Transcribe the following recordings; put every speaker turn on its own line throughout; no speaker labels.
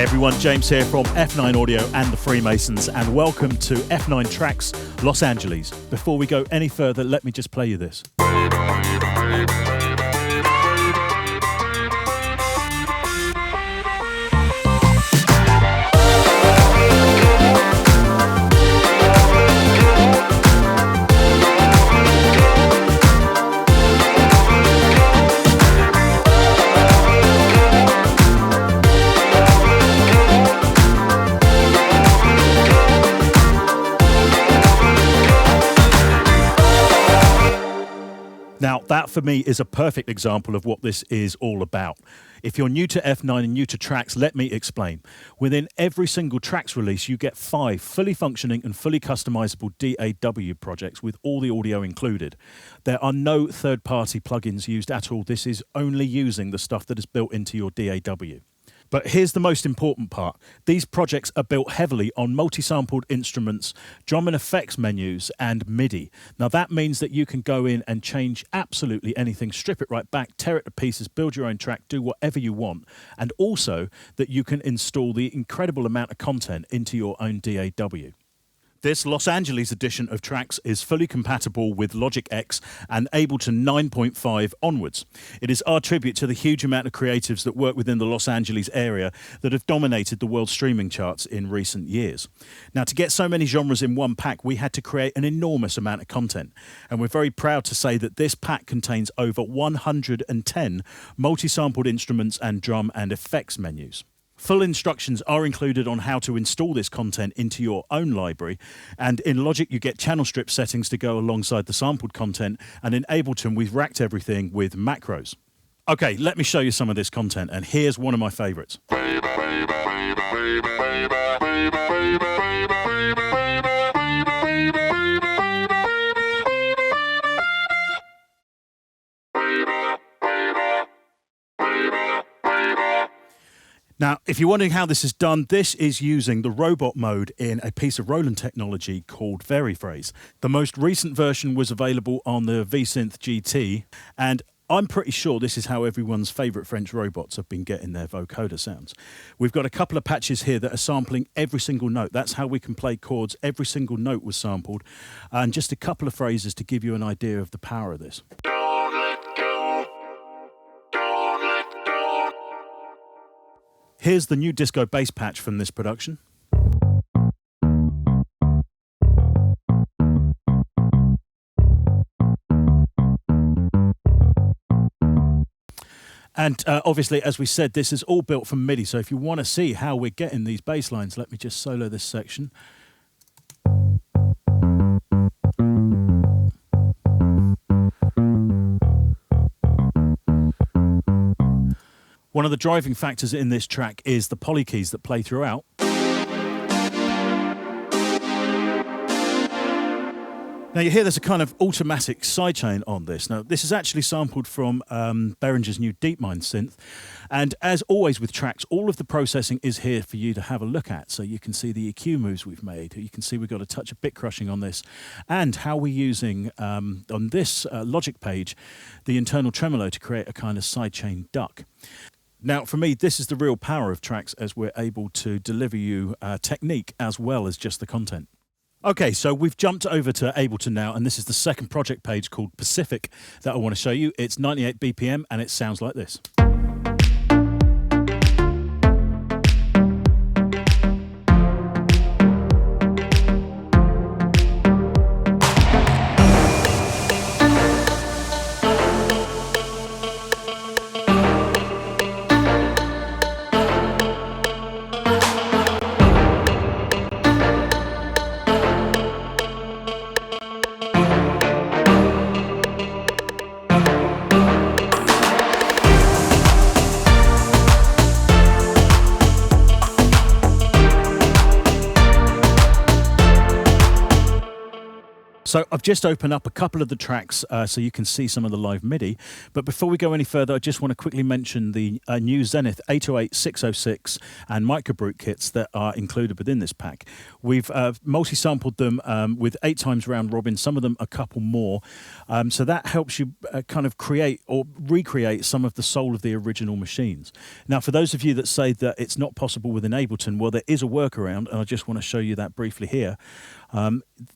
Hey everyone, James here from F9 Audio and the Freemasons, and welcome to F9 TRAX Los Angeles. Before we go any further, let me just play you this. Now, that for me is a perfect example of what this is all about. If you're new to F9 and new to TRAX, let me explain. Within every single TRAX release, you get 5 fully functioning and fully customizable DAW projects with all the audio included. There are no third-party plugins used at all. This is only using the stuff that is built into your DAW. But here's the most important part. These projects are built heavily on multi-sampled instruments, drum and effects menus, and MIDI. Now that means that you can go in and change absolutely anything, strip it right back, tear it to pieces, build your own track, do whatever you want. And also that you can install the incredible amount of content into your own DAW. This Los Angeles edition of TRAX is fully compatible with Logic X and Ableton 9.5 onwards. It is our tribute to the huge amount of creatives that work within the Los Angeles area that have dominated the world streaming charts in recent years. Now, to get so many genres in one pack, we had to create an enormous amount of content. And we're very proud to say that this pack contains over 110 multi-sampled instruments and drum and effects menus. Full instructions are included on how to install this content into your own library, and in Logic you get channel strip settings to go alongside the sampled content, and in Ableton we've racked everything with macros. Okay, let me show you some of this content, and here's one of my favorites. Now, if you're wondering how this is done, this is using the robot mode in a piece of Roland technology called Veriphrase. The most recent version was available on the V-Synth GT, and I'm pretty sure this is how everyone's favourite French robots have been getting their vocoder sounds. We've got a couple of patches here that are sampling every single note. That's how we can play chords. Every single note was sampled. And just a couple of phrases to give you an idea of the power of this. Here's the new disco bass patch from this production. And obviously, as we said, this is all built from MIDI. So if you want to see how we're getting these bass lines, let me just solo this section. One of the driving factors in this track is the poly keys that play throughout. Now you hear there's a kind of automatic sidechain on this. Now this is actually sampled from Behringer's new DeepMind synth, and as always with TRAX, all of the processing is here for you to have a look at. So you can see the EQ moves we've made, you can see we've got a touch of bit crushing on this, and how we're using on this Logic page the internal tremolo to create a kind of sidechain duck. Now, for me, this is the real power of TRAX, as we're able to deliver you technique as well as just the content. Okay, so we've jumped over to Ableton now, and this is the second project page called Pacific that I want to show you. It's 98 BPM, and it sounds like this. So I've just opened up a couple of the tracks so you can see some of the live MIDI. But before we go any further, I just want to quickly mention the new Zenith 808, 606 and Microbrute kits that are included within this pack. We've multi-sampled them with 8 times round robin, some of them a couple more. So that helps you kind of create or recreate some of the soul of the original machines. Now, for those of you that say that it's not possible within Ableton, well, there is a workaround, and I just want to show you that briefly here.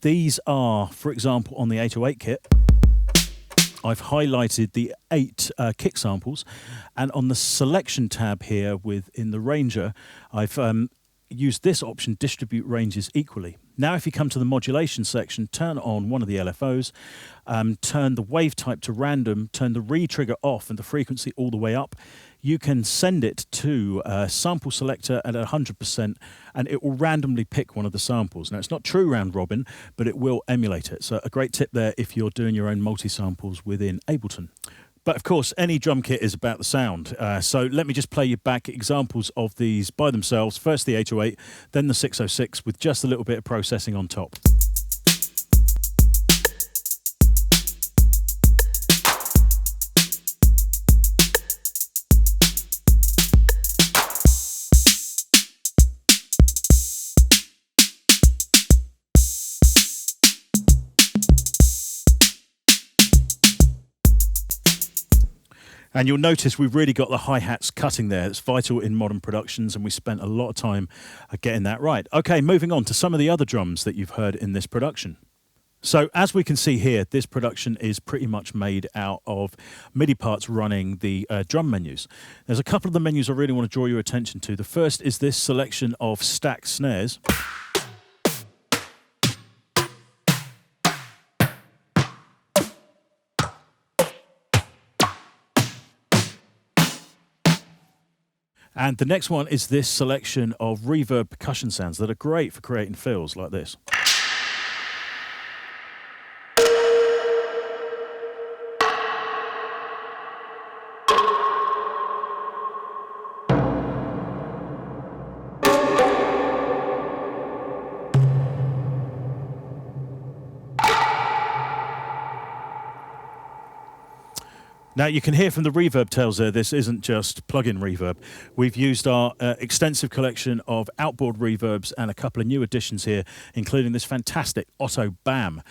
These are, for example, on the 808 kit, I've highlighted the 8 kick samples, and on the selection tab here within the Ranger, I've used this option, distribute ranges equally. Now, if you come to the modulation section, turn on one of the LFOs, turn the wave type to random, turn the re-trigger off and the frequency all the way up, you can send it to a sample selector at 100% and it will randomly pick one of the samples. Now, it's not true round robin, but it will emulate it. So a great tip there if you're doing your own multi-samples within Ableton. But of course, any drum kit is about the sound. So let me just play you back examples of these by themselves. First the 808, then the 606 with just a little bit of processing on top. And you'll notice we've really got the hi-hats cutting there. It's vital in modern productions, and we spent a lot of time getting that right. Okay, moving on to some of the other drums that you've heard in this production. So as we can see here, this production is pretty much made out of MIDI parts running the drum menus. There's a couple of the menus I really want to draw your attention to. The first is this selection of stacked snares. And the next one is this selection of reverb percussion sounds that are great for creating fills like this. Now, you can hear from the reverb tails there, this isn't just plug-in reverb. We've used our extensive collection of outboard reverbs and a couple of new additions here, including this fantastic Otto BAM.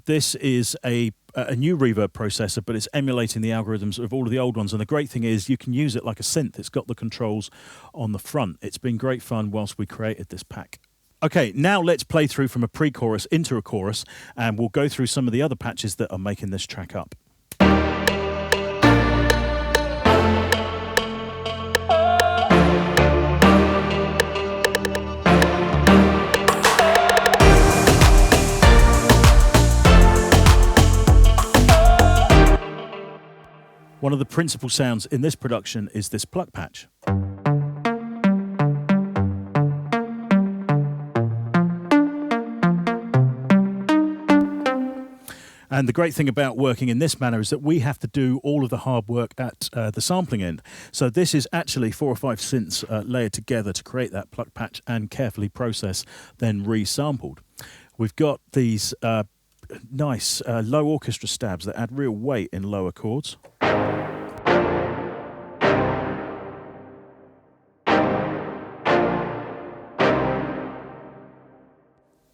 This is a new reverb processor, but it's emulating the algorithms of all of the old ones. And the great thing is you can use it like a synth. It's got the controls on the front. It's been great fun whilst we created this pack. Okay, now let's play through from a pre-chorus into a chorus, and we'll go through some of the other patches that are making this track up. One of the principal sounds in this production is this pluck patch. And the great thing about working in this manner is that we have to do all of the hard work at the sampling end. So this is actually 4 or 5 synths layered together to create that pluck patch and carefully processed, then resampled. We've got these nice low orchestra stabs that add real weight in lower chords.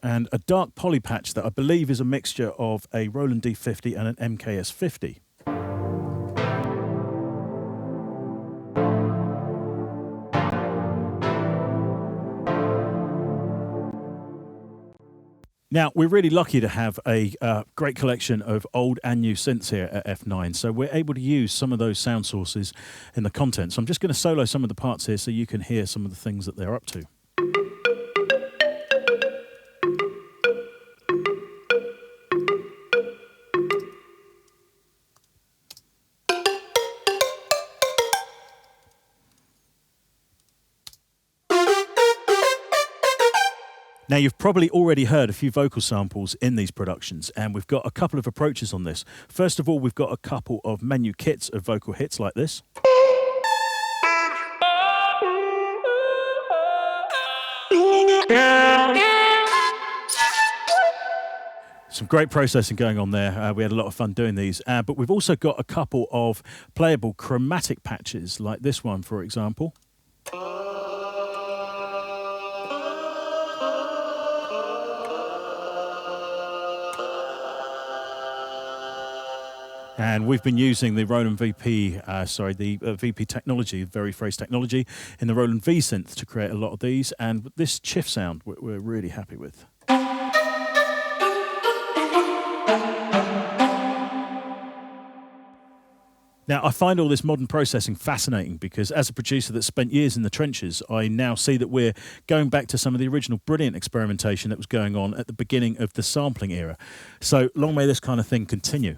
And a dark poly patch that I believe is a mixture of a Roland D50 and an MKS 50. Now, we're really lucky to have a great collection of old and new synths here at F9, so we're able to use some of those sound sources in the content. So I'm just going to solo some of the parts here so you can hear some of the things that they're up to. Now, you've probably already heard a few vocal samples in these productions, and we've got a couple of approaches on this. First of all, we've got a couple of menu kits of vocal hits like this. Some great processing going on there. We had a lot of fun doing these. But we've also got a couple of playable chromatic patches, like this one, for example. And we've been using the Roland VP, VP technology, very phrase technology, in the Roland V synth to create a lot of these. And this chiff sound, we're really happy with. Now, I find all this modern processing fascinating because as a producer that spent years in the trenches, I now see that we're going back to some of the original brilliant experimentation that was going on at the beginning of the sampling era. So long may this kind of thing continue.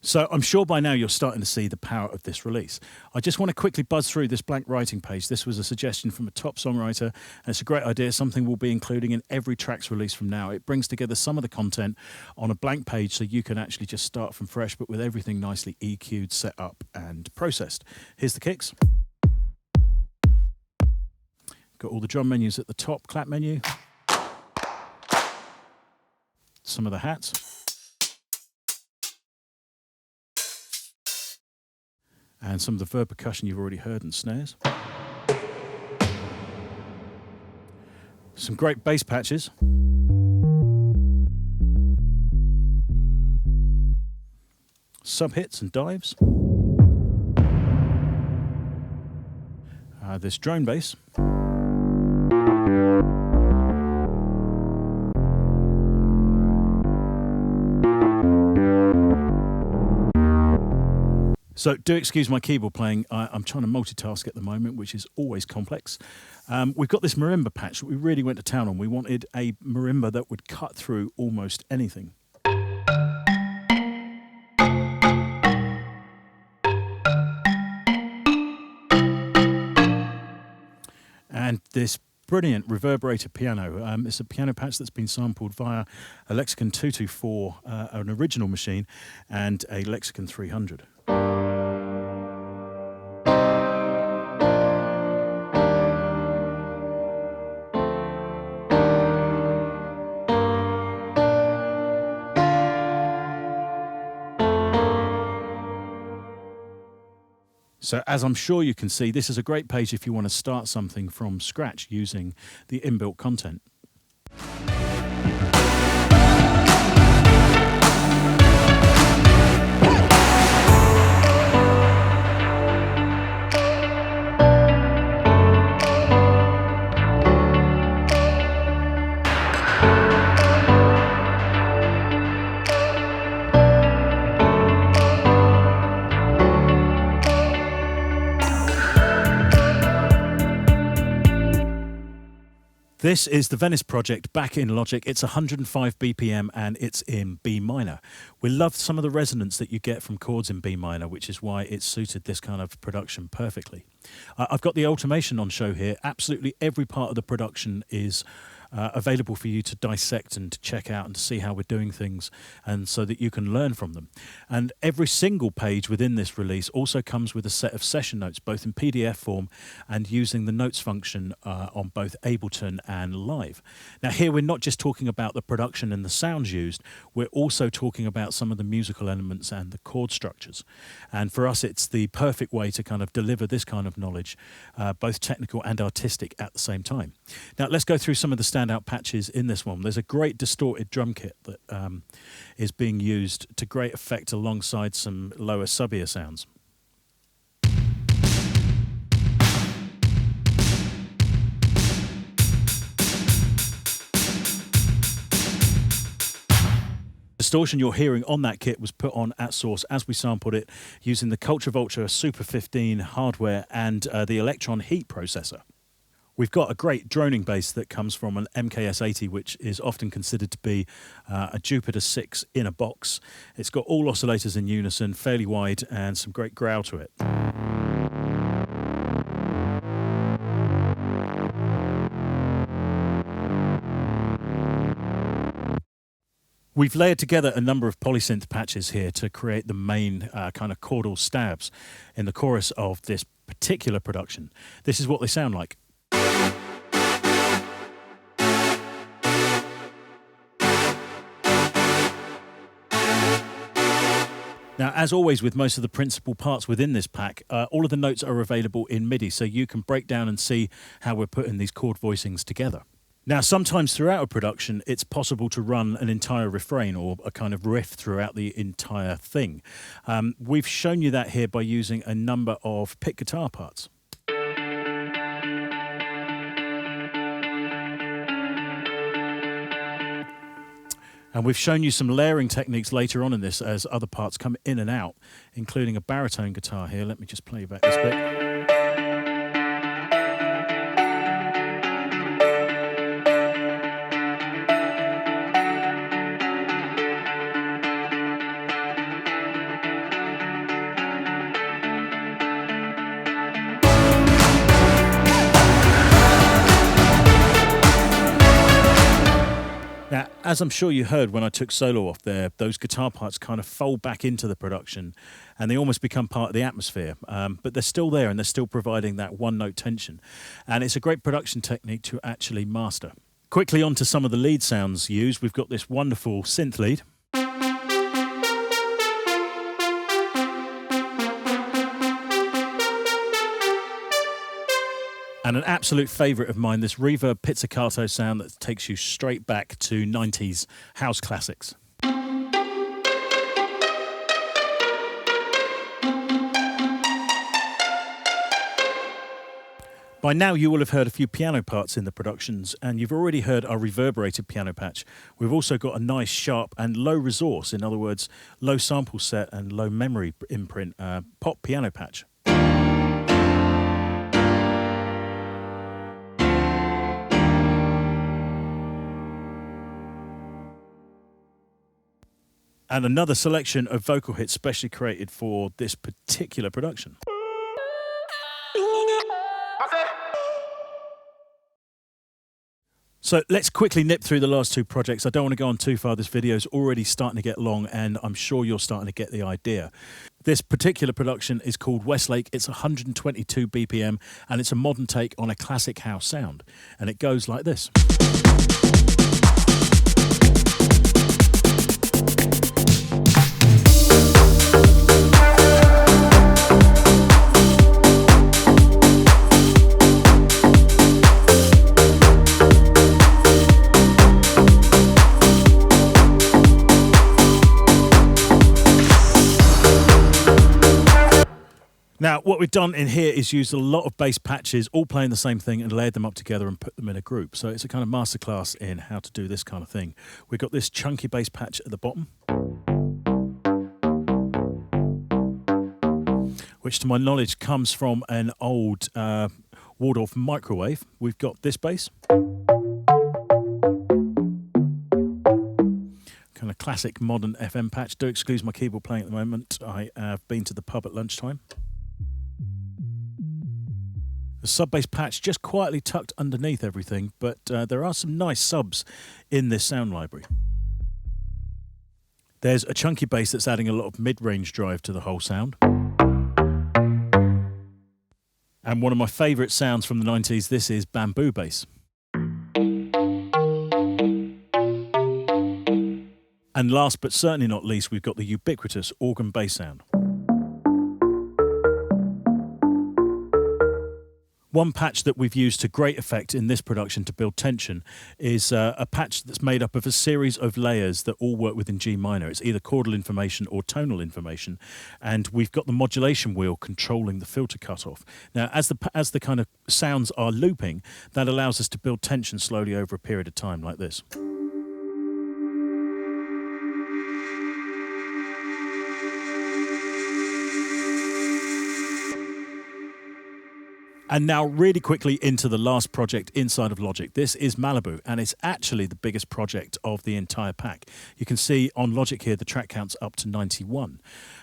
So I'm sure by now you're starting to see the power of this release. I just want to quickly buzz through this blank writing page. This was a suggestion from a top songwriter, and it's a great idea, something we'll be including in every TRAX release from now. It brings together some of the content on a blank page so you can actually just start from fresh, but with everything nicely EQ'd, set up, and processed. Here's the kicks. Got all the drum menus at the top, clap menu. Some of the hats. And some of the verb percussion you've already heard and snares. Some great bass patches. Sub-hits and dives. This drone bass. So do excuse my keyboard playing. I'm trying to multitask at the moment, which is always complex. We've got this marimba patch that we really went to town on. We wanted a marimba that would cut through almost anything. And this brilliant reverberated piano. It's a piano patch that's been sampled via a Lexicon 224, an original machine, and a Lexicon 300. So as I'm sure you can see, this is a great page if you want to start something from scratch using the inbuilt content. This is the Venice project back in Logic. It's 105 BPM and it's in B minor. We love some of the resonance that you get from chords in B minor, which is why it suited this kind of production perfectly. I've got the automation on show here. Absolutely every part of the production is available for you to dissect and to check out and to see how we're doing things, and so that you can learn from them. And every single page within this release also comes with a set of session notes, both in PDF form and using the notes function on both Ableton and Live. Now here we're not just talking about the production and the sounds used, we're also talking about some of the musical elements and the chord structures. And for us it's the perfect way to kind of deliver this kind of knowledge, both technical and artistic at the same time. Now let's go through some of the standout patches in this one. There's a great distorted drum kit that is being used to great effect alongside some lower sub-ear sounds. Distortion you're hearing on that kit was put on at source as we sampled it using the Wiltshire Super 15 hardware and the Electron Heat processor. We've got a great droning bass that comes from an MKS-80, which is often considered to be a Jupiter 6 in a box. It's got all oscillators in unison, fairly wide, and some great growl to it. We've layered together a number of polysynth patches here to create the main kind of chordal stabs in the chorus of this particular production. This is what they sound like. Now, as always with most of the principal parts within this pack, all of the notes are available in MIDI, so you can break down and see how we're putting these chord voicings together. Now, sometimes throughout a production, it's possible to run an entire refrain or a kind of riff throughout the entire thing. We've shown you that here by using a number of pick guitar parts. And we've shown you some layering techniques later on in this as other parts come in and out, including a baritone guitar here. Let me just play back this bit. Now, as I'm sure you heard when I took solo off there, those guitar parts kind of fold back into the production and they almost become part of the atmosphere. But they're still there and they're still providing that one-note tension. And it's a great production technique to actually master. Quickly on to some of the lead sounds used. We've got this wonderful synth lead. And an absolute favourite of mine, this reverb pizzicato sound that takes you straight back to 90s house classics. By now you will have heard a few piano parts in the productions, and you've already heard our reverberated piano patch. We've also got a nice sharp and low resource, in other words, low sample set and low memory imprint pop piano patch. And another selection of vocal hits specially created for this particular production. So let's quickly nip through the last two projects. I don't want to go on too far. This video is already starting to get long and I'm sure you're starting to get the idea. This particular production is called Westlake. It's 122 BPM and it's a modern take on a classic house sound. And it goes like this. Now, what we've done in here is used a lot of bass patches, all playing the same thing, and layered them up together and put them in a group. So it's a kind of masterclass in how to do this kind of thing. We've got this chunky bass patch at the bottom, which to my knowledge comes from an old Waldorf microwave. We've got this bass. Kind of classic modern FM patch. Do excuse my keyboard playing at the moment. I have been to the pub at lunchtime. The sub-bass patch just quietly tucked underneath everything, but there are some nice subs in this sound library. There's a chunky bass that's adding a lot of mid-range drive to the whole sound. And one of my favourite sounds from the 90s, this is bamboo bass. And last but certainly not least, we've got the ubiquitous organ bass sound. One patch that we've used to great effect in this production to build tension is a patch that's made up of a series of layers that all work within G minor. It's either chordal information or tonal information, and we've got the modulation wheel controlling the filter cutoff. Now, as the kind of sounds are looping, that allows us to build tension slowly over a period of time like this. And now really quickly into the last project inside of Logic. This is Malibu, and it's actually the biggest project of the entire pack. You can see on Logic here the track count's up to 91.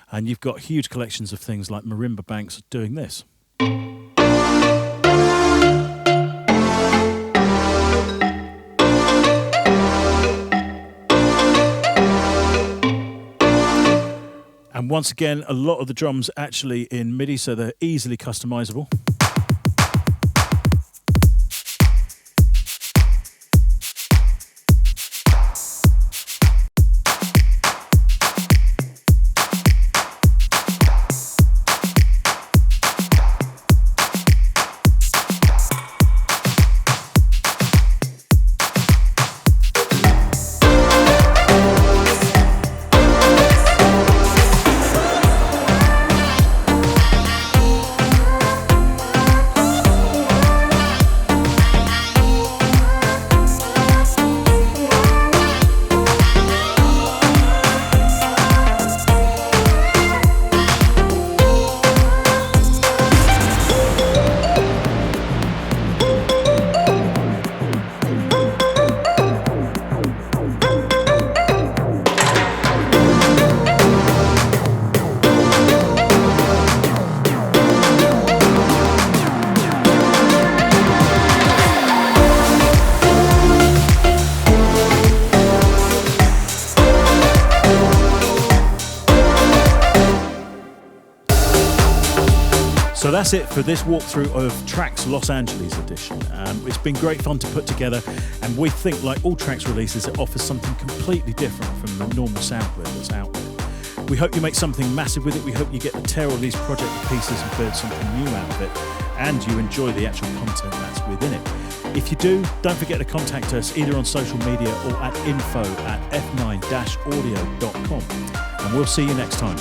And you've got huge collections of things like marimba banks doing this. And once again, a lot of the drums actually in MIDI, so they're easily customizable. that's it for this walkthrough of TRAX Los Angeles edition. It's been great fun to put together, and we think, like all TRAX releases, it offers something completely different from the normal sound that's out there. We hope you make something massive with it. We hope you get to tear all these project to pieces and build something new out of it, and you enjoy the actual content that's within it. If you do, don't forget to contact us either on social media or at info@f9-audio.com, and we'll see you next time.